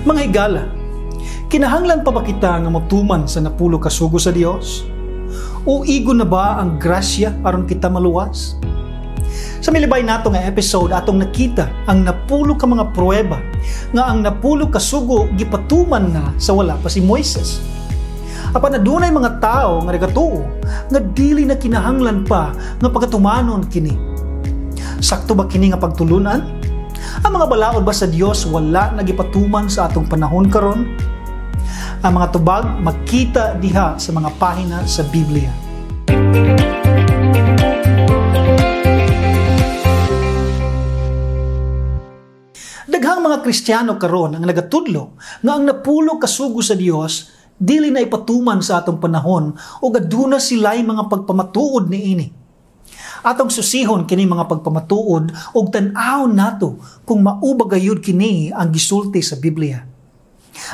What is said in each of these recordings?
Mga higala, kinahanglan pa ba kita nga motuman sa napulo ka sugo sa Dios? O igo na ba ang grasya aron kita maluwas? Sa milibay nato nga episode atong nakita ang napulo ka mga pruweba nga ang napulo ka sugo gipatuman na sa wala pa si Moises. Apan adunay mga tao nga nagatuo nga dili na kinahanglan pa nga pagatumanon kini. Sakto ba kini nga pagtulunan? Ang mga balaod ba sa Dios wala nagipatuman sa atong panahon karon? Ang mga tubag makita diha sa mga pahina sa Biblia. Daghang mga Kristiyano karon ang nagatudlo nga ang napulo ka sugo sa Dios dili na ipatuman sa atong panahon o aduna sila'y mga pagpamatuod niini. Atong susihon kini mga pagpamatuod og tan-aw nato kung maubagayod kini ang gisulti sa Biblia.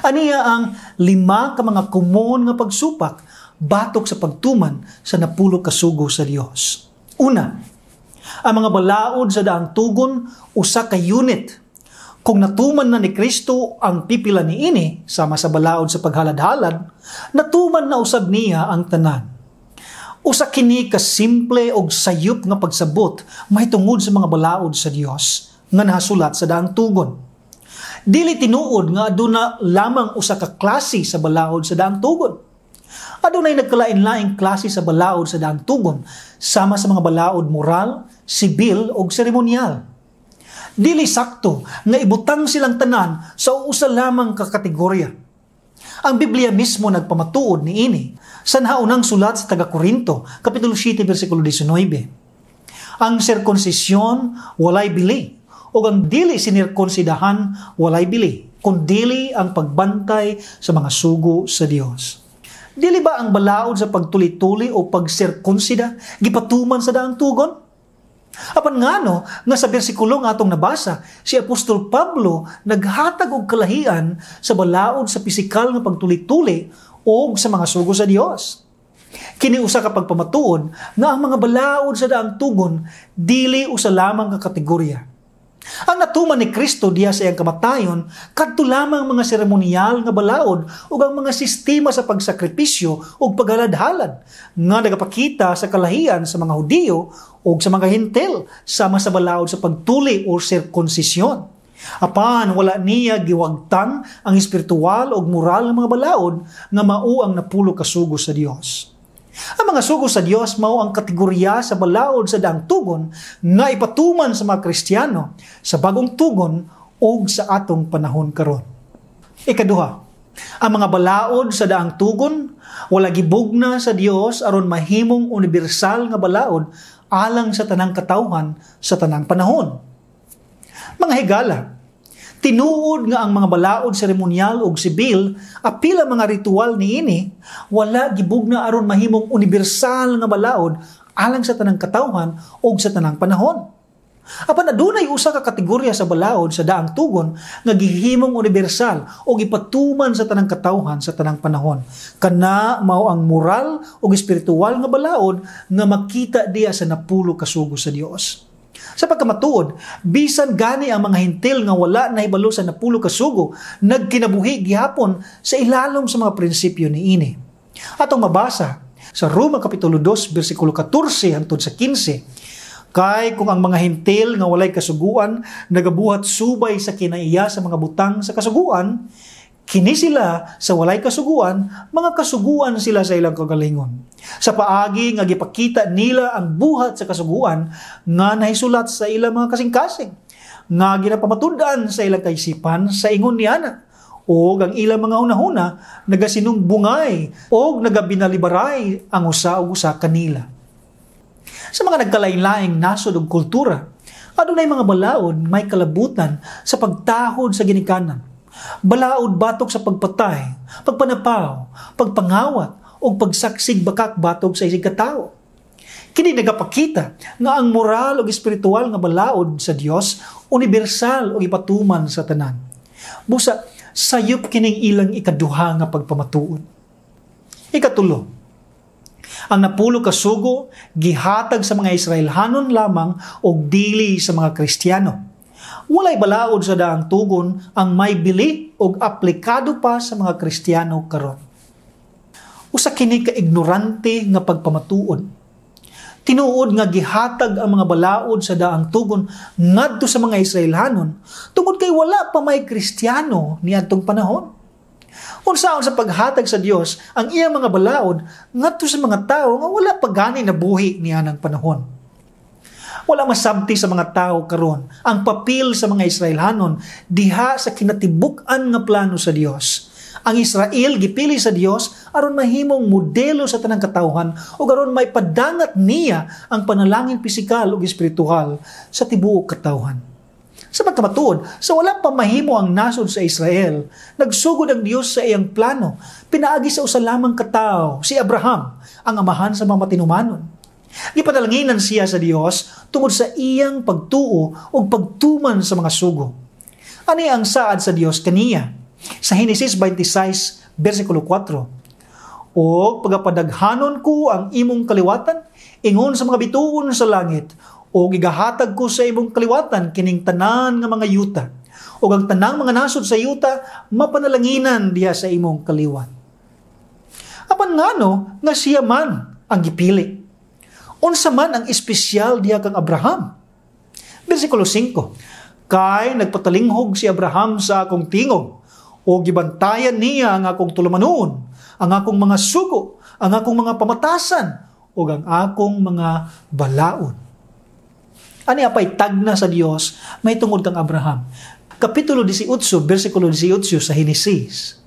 Aniya ang 5 ka mga kumon nga pagsupak batok sa pagtuman sa napulo ka sugo sa Dios. Una, ang mga balaod sa daang tugon usa ka unit. Kung natuman na ni Kristo ang pipila niini sama sa balaod sa paghalad-halad, natuman na usab niya ang tanan. Usa kini ka simple og sayop nga pagsabot mahitungod sa mga balaod sa Dios nga nahasulat sa daang tugon. Dili tinuod nga aduna lamang usa ka klase sa balaod sa daang tugon. Adunay nagkalain-laing klase sa balaod sa daang tugon sama sa mga balaod moral, sibil ug seremonyal. Dili sakto nga ibutang silang tanan sa usa lamang ka kategorya. Ang Biblia mismo nagpamatuod niini sa naunang sulat sa taga-Korinto, kapitulo 7, versikulo 19. Ang sirkonsisyon walay bili, o ang dili sinirkonsidahan walay bili, kundili ang pagbantay sa mga sugo sa Dios. Dili ba ang balaod sa pagtuli-tuli o pagsirkonsida gipatuman sa daang tugon? Apan ngano nga sa bersikulo nga atong nabasa, si Apostol Pablo naghatag og kalahian sa balaod sa pisikal nga pagtuli-tuli o sa mga sugo sa Dios. Kini usa ka pagpamatuod nga ang mga balaod sa daang tugon dili usa lamang ka kategorya. Ang natuman ni Kristo diha sa iyang kamatayon kadto lamang mga seremonyal nga balaod ug ang mga sistema sa pagsakripisyo ug paghalad-halad nga nagapakita sa kalahian sa mga Hudiyo ug sa mga Hintil sama sa balaod sa pagtuli o sirkonsisyon. Apan wala niya giwagtang ang espiritual ug moral nga mga balaod nga mao ang napulo ka sugo sa Dios. Ang mga sugo sa Dios mao ang kategorya sa balaod sa daang tugon nga ipatuman sa mga Kristiyano sa bagong tugon ug sa atong panahon karon. Ikaduha, ang mga balaod sa daang tugon wala gibugna sa Dios aron mahimong universal nga balaod alang sa tanang katawhan sa tanang panahon. Mga higala, tinuod nga ang mga balaod seremonyal ug sibil apila mga ritual niini wala gibugna aron mahimong universal nga balaod alang sa tanang katawhan ug sa tanang panahon. Apan adunay usa ka kategorya sa balaod sa daang tugon nga gihimong universal ug ipatuman sa tanang katawhan sa tanang panahon. Kana mao ang moral ug espiritual nga balaod nga makita diya sa napulo ka sugo sa Dios. Sa pagkamatuod, bisan gani ang mga Hintil nga wala nahibalo sa napulo ka sugo, nagkinabuhi gihapon sa ilalom sa mga prinsipyo niini. Atong mabasa sa Roma kapitulo 2 bersikulo 14 hangtod sa 15. Kay kung ang mga Hintil nga walay kasuguan nagabuhat subay sa kinaiya sa mga butang sa kasuguan, kini sila sa walay kasuguan, mga kasuguan sila sa ilang kagalingon. Sa paagi nga gipakita nila ang buhat sa kasuguan nga nahisulat sa ilang mga kasing-kasing, nga ginapamatud-an sa ilang kaisipan sa ingon ni Ana, o ang ilang mga hunahuna nagasinungbungay o nagabinalibaray ang usa-usa kanila. Sa mga nagkalain-laing nasod ug kultura, adunay mga balaod may kalabutan sa pagtahod sa ginikanan. Balaod batok sa pagpatay, pagpanapaw, pagpangawat o pagsaksig bakak batok sa isig katao. Kini nagapakita nga ang moral o espiritual nga balaod sa Dios universal o ipatuman sa tanan. Busa sayop kining ilang ikaduha nga pagpamatuod. Ikatulo, ang napulo ka sugo gihatag sa mga Israelhanon lamang o dili sa mga Kristiyano. Walay balaod sa daang tugon ang may bili o aplikado pa sa mga Kristiyano karon. Usa kini ka ignorante nga pagpamatuod. Tinuod nga gihatag ang mga balaod sa daang tugon ngadto sa mga Israelhanon tungod kay wala pa may Kristiyano niadtong panahon. Unsaon sa paghatag sa Dios ang iyang mga balaod ngadto sa mga tao nga wala pa gani nabuhi niya ng panahon. Wala masabti sa mga tao karon ang papel sa mga Israelhanon diha sa kinatibuk-an nga plano sa Dios. Ang Israel gipili sa Dios aron mahimong modelo sa tanang katawhan ug aron may padangat niya ang panalangin pisikal ug espiritual sa tibuok katawhan. Sa pagkamatuod, sa wala pa mahimo ang nasod sa Israel, nagsugod ang Dios sa iyang plano. Pinaagi sa usa lamang katao, si Abraham, ang amahan sa mga matinumanon. Gipadalanginan siya sa Dios tungod sa iyang pagtuo o pagtuman sa mga sugo. Ani ang saad sa Dios kaniya? Sa Genesis 26, versikulo 4. O pagapadaghanon ko ang imong kaliwatan, ingon sa mga bituon sa langit, o gigahatag ko sa imong kaliwatan kining tanan nga mga yuta, o ang tanang mga nasod sa yuta, mapanalanginan diha sa imong kaliwat. Apan ngano nga siya man ang gipili? Unsa man ang espesyal diha kang Abraham? Versikulo 5. Kay nagpatalinghog si Abraham sa akong tingog, o gibantayan niya ang akong tulamanon, ang akong mga sugo, ang akong mga pamatasan, o ang akong mga balaod. Ani apay tagna sa Dios may tungod kang Abraham. Kapitulo 18, versikulo 18 sa Genesis.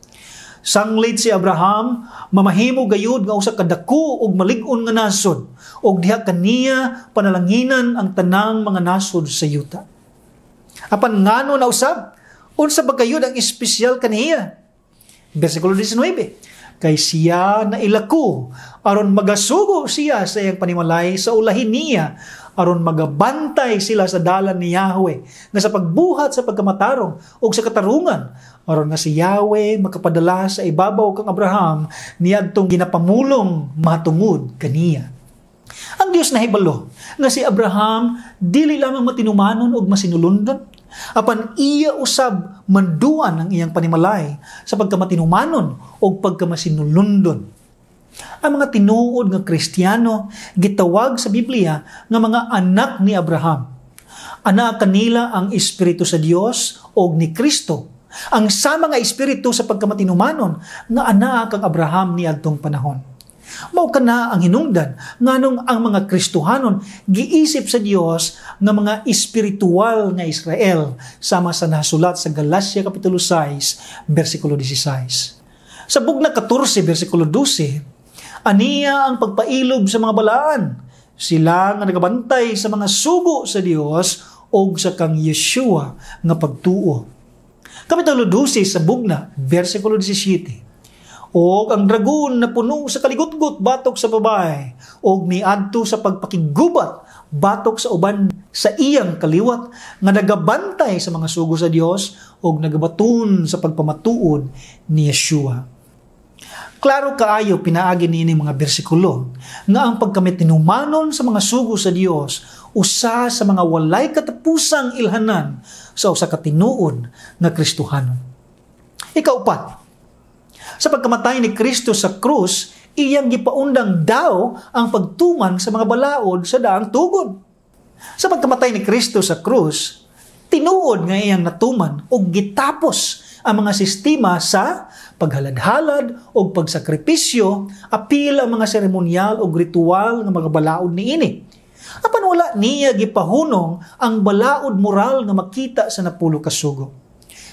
Sanglid si Abraham, mamahimo gayud nga usa ka dako ug malig-on nga nasod, ug diha kaniya panalanginan ang tanang mga nasod sa yuta. Apan ngano na usab? Unsa ba gayud ang espesyal kaniya? Versikulo 19. Kay siya na ilako aron magasugo siya sa iyang panimalay sa ulahin niya, aron magabantay sila sa dalan ni Yahweh nga sa pagbuhat sa pagkamatarong o sa katarungan, aron nga si Yahweh makapadala sa ibabaw kang Abraham niadtong ginapamulong matungod kaniya. Ang Dios nahibalo nga si Abraham dili lamang matinumanon og masinulundon, apan iya usab manduan ang iyang panimalay sa pagkamatinumanon o pagkamasinulundon. Ang mga tinuod nga Kristiyano gitawag sa Biblia nga mga anak ni Abraham. Ana kanila ang Espiritu sa Dios o ni Kristo, ang sama nga Espiritu sa pagkamatinumanon nga anak kang Abraham ni adtong panahon. Mao kana ang hinungdan nganong ang mga Kristohanon giisip sa Dios nga mga espiritual nga Israel sama sa nasulat sa Galacia kapitulo 6 bersikulo 16. Sa bugna 14 bersikulo 12, aniya ang pagpailob sa mga balaan. Sila nga nagabantay sa mga sugo sa Dios o sa kang Yeshua nga pagtuo. Kapitulo 12 sa bugna bersikulo 17. Og ang dragon na puno sa kaligutgot batok sa babae, og miadto sa pagpakigubat batok sa uban sa iyang kaliwat, nga nagabantay sa mga sugo sa Dios og nagabatun sa pagpamatuod ni Yeshua. Klaro kaayo pinaagi niini mga bersikulo nga ang pagkamitinumanon sa mga sugo sa Dios usa sa mga walay katapusang ilhanan sa usa ka tinuod nga Kristohanon. Ikaupat, sa pagkamatay ni Kristo sa krus, iyang gipaundang daw ang pagtuman sa mga balaod sa daang tugon. Sa pagkamatay ni Kristo sa krus, tinuod nga iyang natuman o gitapos ang mga sistema sa paghalad-halad o pagsakripisyo, apil ang mga seremonyal o ritual ng mga balaod niini. Apan wala niya gipahunong ang balaod moral nga makita sa napulo ka sugo.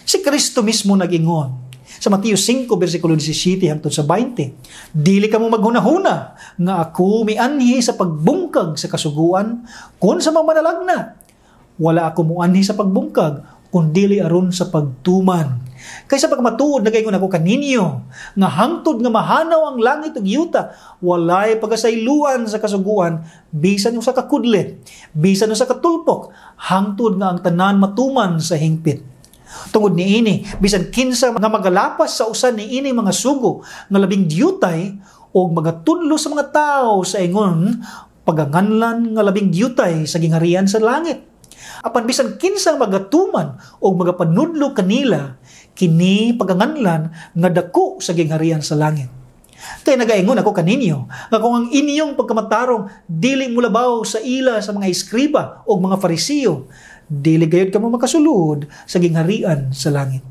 Si Kristo mismo nag-ingon sa Mateo 5, versikulo 17 hangtod sa 20, dili ka mo maghunahuna nga ako mianhi sa pagbungkag sa kasuguan kun sa mamanalagna. Wala ako muanhi sa pagbungkag kun dili aron sa pagtuman. Kaysa pagmatuod nagaingon ako kaninyo nga hangtod nga mahanaw ang langit ug yuta, walay pagasayloan sa kasuguan bisan sa kakudlit, bisan sa katulpok, hangtod nga ang tanan matuman sa hingpit. Tungod niini, bisan kinsa nga magalapas sa usan niini mga sugo nga labing diyutay o magatudlo sa mga tao sa ingon paganganlan nga labing diyutay sa gingharian sa langit. apan bisan kinsang magatuman o magapanudlo kanila, kini paganganlan nga dako sa gingharian sa langit. Kaya nagaingon ako kaninyo, nga kung ang inyong pagkamatarong dili mulabaw sa ila sa mga iskriba o mga farisiyo, dili gayud kamo makasulod sa gingharian sa langit.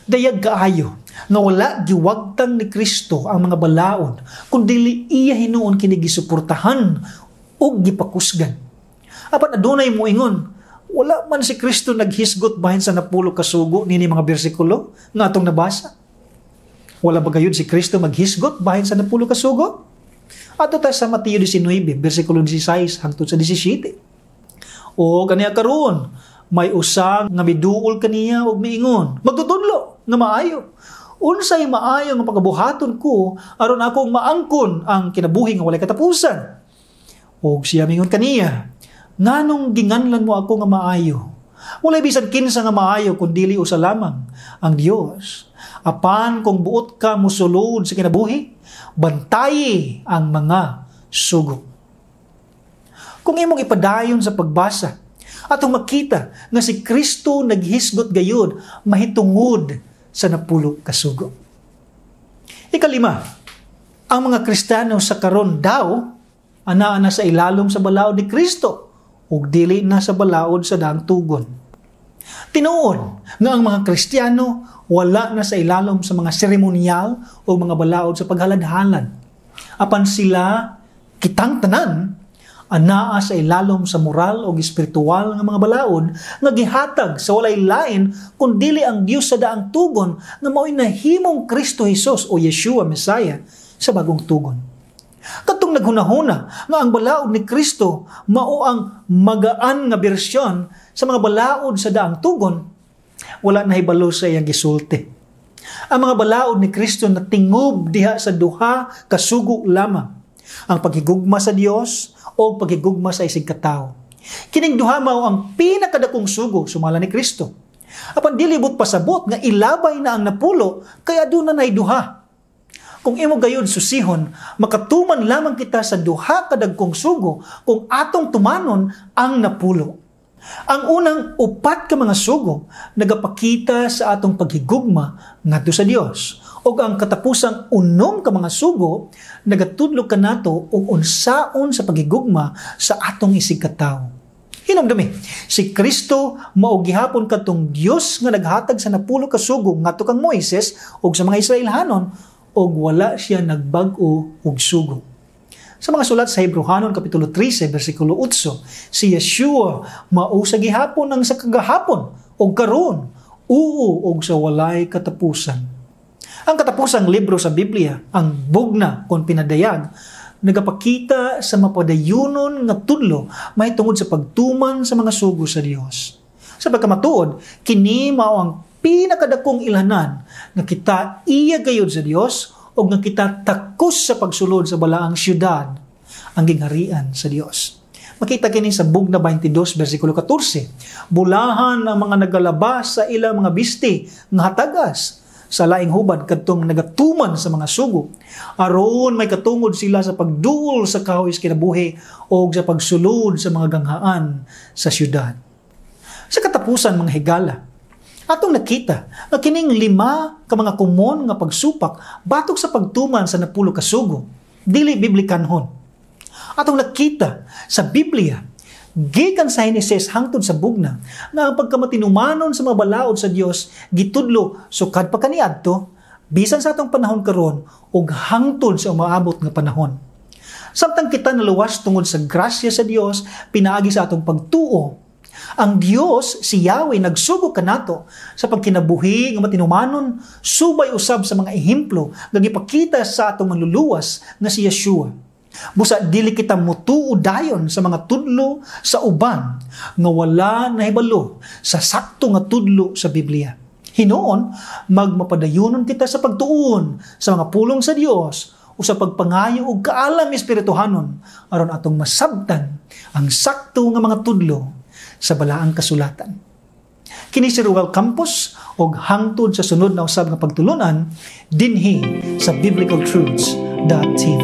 Dayag kaayo nga wala giwagtang ni Kristo ang mga balaod, kundi iya hinuon kini gisuportahan o gipakusgan. Apan adunay mo ingon, wala man si Kristo naghisgot bahin sa 10 kasugo nini mga bersikulo nga atong nabasa. Wala ba gayud si Kristo maghisgot bahin sa 10 kasugo? Ato ta sa Mateo 19, bersikulo 16 hangtod sa 17. O kaniya karon, may usang nga miduol kaniya og miingon, magtutudlo nga maayo. Unsay maayo nga pagabuhaton ko aron akong maangkon ang kinabuhi nga walay katapusan. Og siya mingon kaniya, nganong ginganlan mo ako nga maayo? Walay bisan kinsa nga maayo kun dili usa lamang, ang Dios. Apan kung buot ka mosulod sa kinabuhi, bantayi ang mga sugo. Kung imong ipadayon sa pagbasa, atong makita nga si Kristo naghisgot gayud mahitungod sa 10 kasugo. Ikalima, ang mga Kristiyano sa karon daw ana sa ilalom sa balaod ni Kristo ug dili na sa balaod sa daang tugon. Tinuod nga ang mga Kristiyano wala na sa ilalom sa mga seremonyal o mga balaod sa paghalad-halad. Apan sila kitang tanan anaa sa ilalom sa moral o espiritual nga mga balaod nga gihatag sa walay lain kun dili ang Dios sa daang tugon nga mao'y nahimong Kristo Jesus o Yeshua Messiah sa bagong tugon. Katong naghunahuna nga ang balaod ni Kristo mao ang magaan nga bersyon sa mga balaod sa daang tugon, wala na hibalo sa iyang gisulti. Ang mga balaod ni Kristo natingob diha sa duha kasugo lamang, ang paghigugma sa Dios o paghigugma sa isig katao. Kining duha mao ang pinakadakong sugo sumala ni Kristo. Apan dili but pasabot nga ilabay na ang 10 kaya aduna nay duha. Kung imo gayud susihon, makatuman lamang kita sa duha kadagkong sugo kung atong tumanon ang 10. Ang unang 4 ka mga sugo nagapakita sa atong paghigugma ngadto sa Dios. O ang katapusang 6 ka mga sugo nagatudlo kanato og unsaon sa paghigugma sa atong isig katao. Hinumdumi, si Kristo mao gihapon katong Dios nga naghatag sa 10 ka sugo ngadto kang Moises ug sa mga Israelhanon og wala siya nagbag-o og sugo. Sa mga sulat sa Hebrehanon kapitulo 13 bersikulo 8, si Yeshua mao sa gihapon ang sa kagahapon og karon uo og sa walay katapusan. Ang katapusang libro sa Biblia, ang bugna kon pinadayag, nagapakita sa mapadayunon nga tudlo mahitungod sa pagtuman sa mga sugo sa Dios. Sa pagkamatuod, kini mao ang pinakadakong ilhanan nga kita iya gayud sa Dios o nga kita takos sa pagsulod sa balaang syudad, ang gingharian sa Dios. Makita kini sa bugna 22 bersikulo 14. Bulahan ang mga nagalabas sa ilang mga bisti nga hatagas sa laing hubad kadtong nagatuman sa mga sugo. Aron may katungod sila sa pagduol sa kahoy kinabuhi o sa pagsulod sa mga ganghaan sa syudad. Sa katapusan mga higala, atong nakita nga kining 5 ka mga kumon nga pagsupak batok sa pagtuman sa 10 ka sugo, dili biblikanhon. Atong nakita sa Biblia, gikan sa Henesis hangtod sa bugna, nga ang pagkamatinumanon sa mga balaod sa Dios gitudlo sukad pa kaniadto, bisan sa atong panahon karon ug hangtod sa umaabot nga panahon. Samtang kita naluwas tungod sa grasya sa Dios, pinaagi sa atong pagtuo, ang Dios, si Yahweh, nagsugo kanato sa pagkinabuhi nga matinumanon, subay usab sa mga ehemplo nga gipakita sa atong manluluwas nga si Yeshua. Busa dili kita mutuo dayon sa mga tudlo sa uban nga wala nahibalo sa sakto nga tudlo sa Biblia. Hinuon, magmapadayonon kita sa pagtuon sa mga pulong sa Dios o sa pagpangayo og kaalam espirituhanon aron atong masabtan ang sakto nga mga tudlo sa balaang kasulatan. Kini si Ruel Campos og hangtod sa sunod na usab nga pagtulunan dinhi sa biblicaltruths.tv.